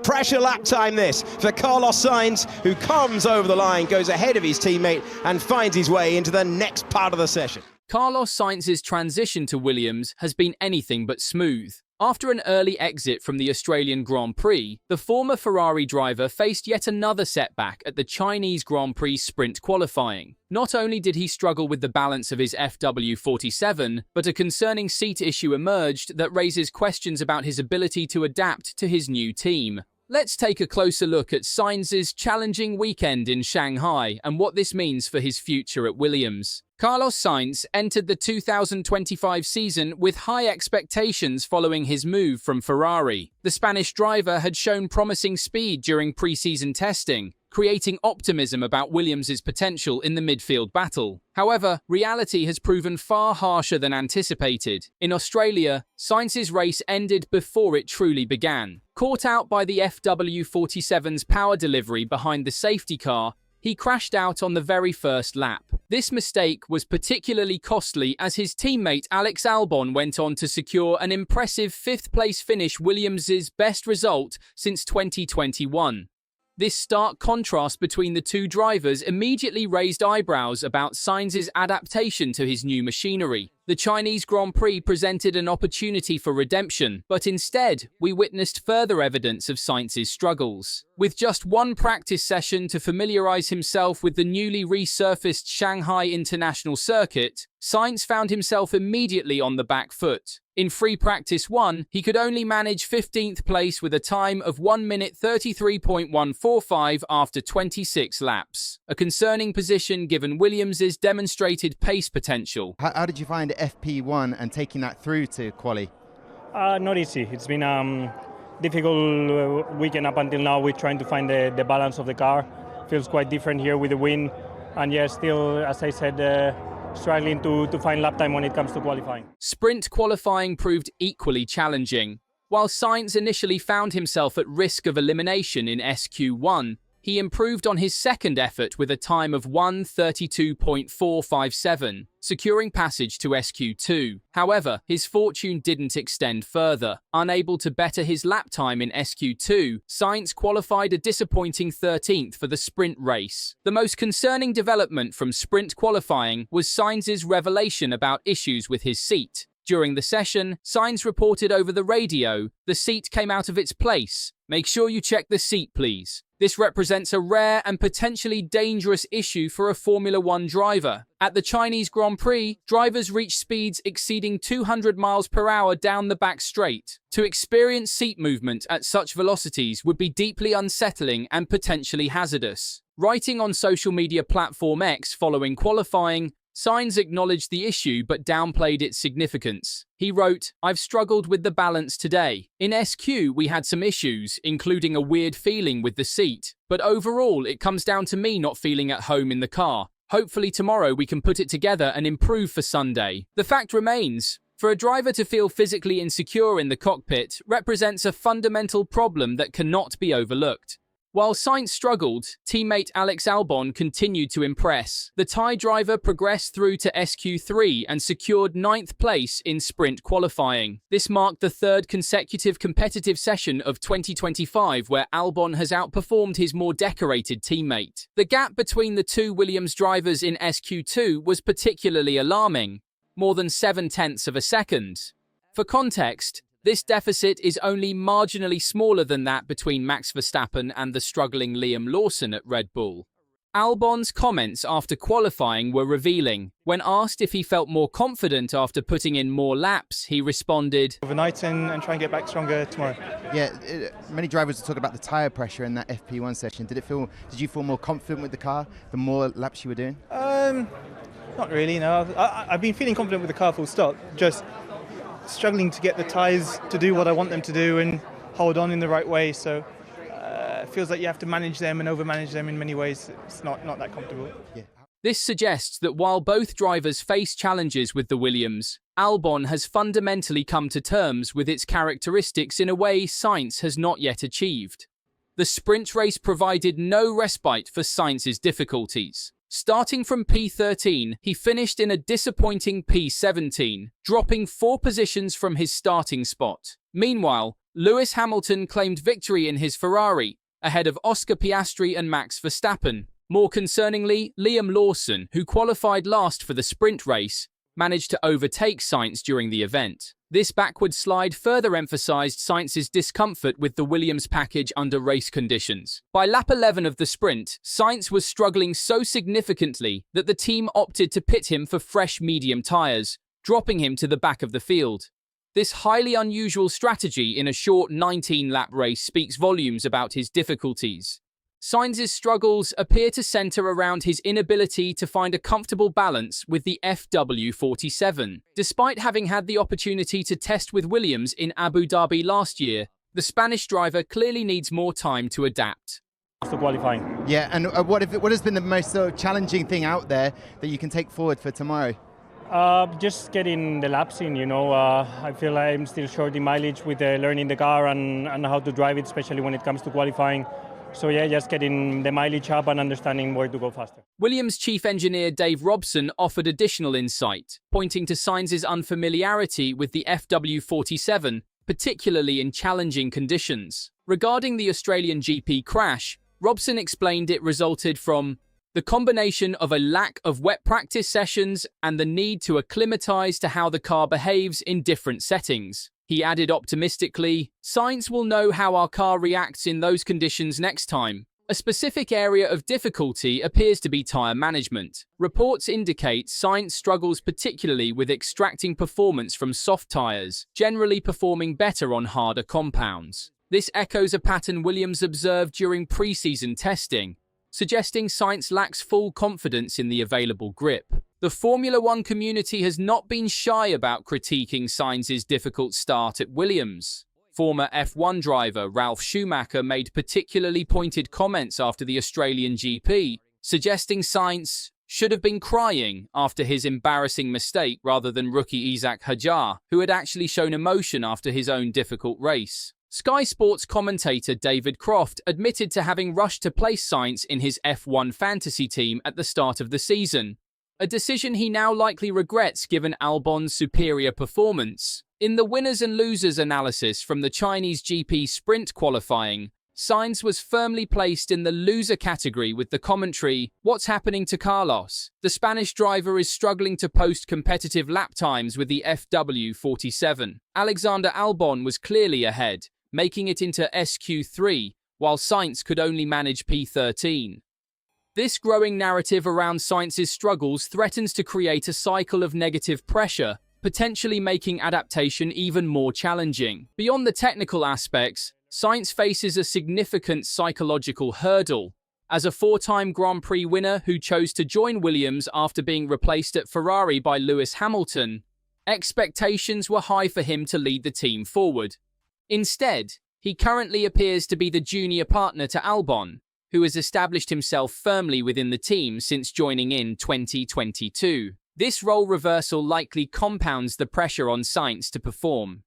pressure lap time this for Carlos Sainz, who comes over the line, goes ahead of his teammate and finds his way into the next part of the session. Carlos Sainz's transition to Williams has been anything but smooth. After an early exit from the Australian Grand Prix, the former Ferrari driver faced yet another setback at the Chinese Grand Prix sprint qualifying. Not only did he struggle with the balance of his FW47, but a concerning seat issue emerged that raises questions about his ability to adapt to his new team. Let's take a closer look at Sainz's challenging weekend in Shanghai and what this means for his future at Williams. Carlos Sainz entered the 2025 season with high expectations following his move from Ferrari. The Spanish driver had shown promising speed during pre-season testing, creating optimism about Williams' potential in the midfield battle. However, reality has proven far harsher than anticipated. In Australia, Sainz's race ended before it truly began. Caught out by the FW47's power delivery behind the safety car, he crashed out on the very first lap. This mistake was particularly costly as his teammate Alex Albon went on to secure an impressive fifth-place finish, Williams' best result since 2021. This stark contrast between the two drivers immediately raised eyebrows about Sainz's adaptation to his new machinery. The Chinese Grand Prix presented an opportunity for redemption, but instead, we witnessed further evidence of Sainz's struggles. With just one practice session to familiarize himself with the newly resurfaced Shanghai International Circuit, Sainz found himself immediately on the back foot. In free practice 1, he could only manage 15th place with a time of 1 minute 33.145 after 26 laps. A concerning position given Williams' demonstrated pace potential. How did you find FP1 and taking that through to quali? Not easy. It's been a difficult weekend up until now. We're trying to find the balance of the car. Feels quite different here with the win. And yeah, still, as I said, struggling to find lap time when it comes to qualifying. Sprint qualifying proved equally challenging. While Sainz initially found himself at risk of elimination in SQ1, he improved on his second effort with a time of 1:32.457, securing passage to SQ2. However, his fortune didn't extend further. Unable to better his lap time in SQ2, Sainz qualified a disappointing 13th for the sprint race. The most concerning development from sprint qualifying was Sainz's revelation about issues with his seat. During the session, Sainz reported over the radio, "The seat came out of its place. Make sure you check the seat, please." This represents a rare and potentially dangerous issue for a Formula One driver. At the Chinese Grand Prix, drivers reached speeds exceeding 200 miles per hour down the back straight. To experience seat movement at such velocities would be deeply unsettling and potentially hazardous. Writing on social media platform X following qualifying, Sainz acknowledged the issue but downplayed its significance. He wrote, "I've struggled with the balance today. In SQ, we had some issues, including a weird feeling with the seat. But overall, it comes down to me not feeling at home in the car. Hopefully tomorrow we can put it together and improve for Sunday." The fact remains, for a driver to feel physically insecure in the cockpit represents a fundamental problem that cannot be overlooked. While Sainz struggled, teammate Alex Albon continued to impress. The Thai driver progressed through to SQ3 and secured 9th place in sprint qualifying. This marked the third consecutive competitive session of 2025 where Albon has outperformed his more decorated teammate. The gap between the two Williams drivers in SQ2 was particularly alarming, more than 0.7 of a second. For context, this deficit is only marginally smaller than that between Max Verstappen and the struggling Liam Lawson at Red Bull. Albon's comments after qualifying were revealing. When asked if he felt more confident after putting in more laps, he responded, "Overnight and try and get back stronger tomorrow." Yeah, many drivers talk about the tyre pressure in that FP1 session. Did you feel more confident with the car the more laps you were doing? Not really, no. I've been feeling confident with the car full stop. Just struggling to get the tyres to do what I want them to do and hold on in the right way. So it feels like you have to manage them and overmanage them in many ways. It's not that comfortable. Yeah. This suggests that while both drivers face challenges with the Williams, Albon has fundamentally come to terms with its characteristics in a way Sainz has not yet achieved. The sprint race provided no respite for Sainz's difficulties. Starting from P13, he finished in a disappointing P17, dropping 4 positions from his starting spot. Meanwhile, Lewis Hamilton claimed victory in his Ferrari, ahead of Oscar Piastri and Max Verstappen. More concerningly, Liam Lawson, who qualified last for the sprint race, managed to overtake Sainz during the event. This backward slide further emphasized Sainz's discomfort with the Williams package under race conditions. By lap 11 of the sprint, Sainz was struggling so significantly that the team opted to pit him for fresh medium tyres, dropping him to the back of the field. This highly unusual strategy in a short 19-lap race speaks volumes about his difficulties. Sainz's struggles appear to center around his inability to find a comfortable balance with the FW47. Despite having had the opportunity to test with Williams in Abu Dhabi last year, the Spanish driver clearly needs more time to adapt. To qualifying. Yeah, and what has been the most challenging thing out there that you can take forward for tomorrow? Just getting the laps in, I feel I'm still short in mileage with learning the car and how to drive it, especially when it comes to qualifying. So yeah, just getting the mileage up and understanding where to go faster. Williams chief engineer Dave Robson offered additional insight, pointing to Sainz's unfamiliarity with the FW47, particularly in challenging conditions. Regarding the Australian GP crash, Robson explained it resulted from the combination of a lack of wet practice sessions and the need to acclimatise to how the car behaves in different settings. He added optimistically, "Sainz will know how our car reacts in those conditions next time." A specific area of difficulty appears to be tyre management. Reports indicate Sainz struggles particularly with extracting performance from soft tyres, generally performing better on harder compounds. This echoes a pattern Williams observed during pre-season testing, suggesting Sainz lacks full confidence in the available grip. The Formula One community has not been shy about critiquing Sainz's difficult start at Williams. Former F1 driver Ralf Schumacher made particularly pointed comments after the Australian GP, suggesting Sainz should have been crying after his embarrassing mistake rather than rookie Isaac Hadjar, who had actually shown emotion after his own difficult race. Sky Sports commentator David Croft admitted to having rushed to place Sainz in his F1 fantasy team at the start of the season, a decision he now likely regrets given Albon's superior performance. In the winners and losers analysis from the Chinese GP sprint qualifying, Sainz was firmly placed in the loser category with the commentary, "What's happening to Carlos? The Spanish driver is struggling to post competitive lap times with the FW47. Alexander Albon was clearly ahead, making it into SQ3, while Sainz could only manage P13. This growing narrative around Sainz's struggles threatens to create a cycle of negative pressure, potentially making adaptation even more challenging. Beyond the technical aspects, Sainz faces a significant psychological hurdle. As a four-time Grand Prix winner who chose to join Williams after being replaced at Ferrari by Lewis Hamilton, expectations were high for him to lead the team forward. Instead, he currently appears to be the junior partner to Albon, who has established himself firmly within the team since joining in 2022. This role reversal likely compounds the pressure on Sainz to perform.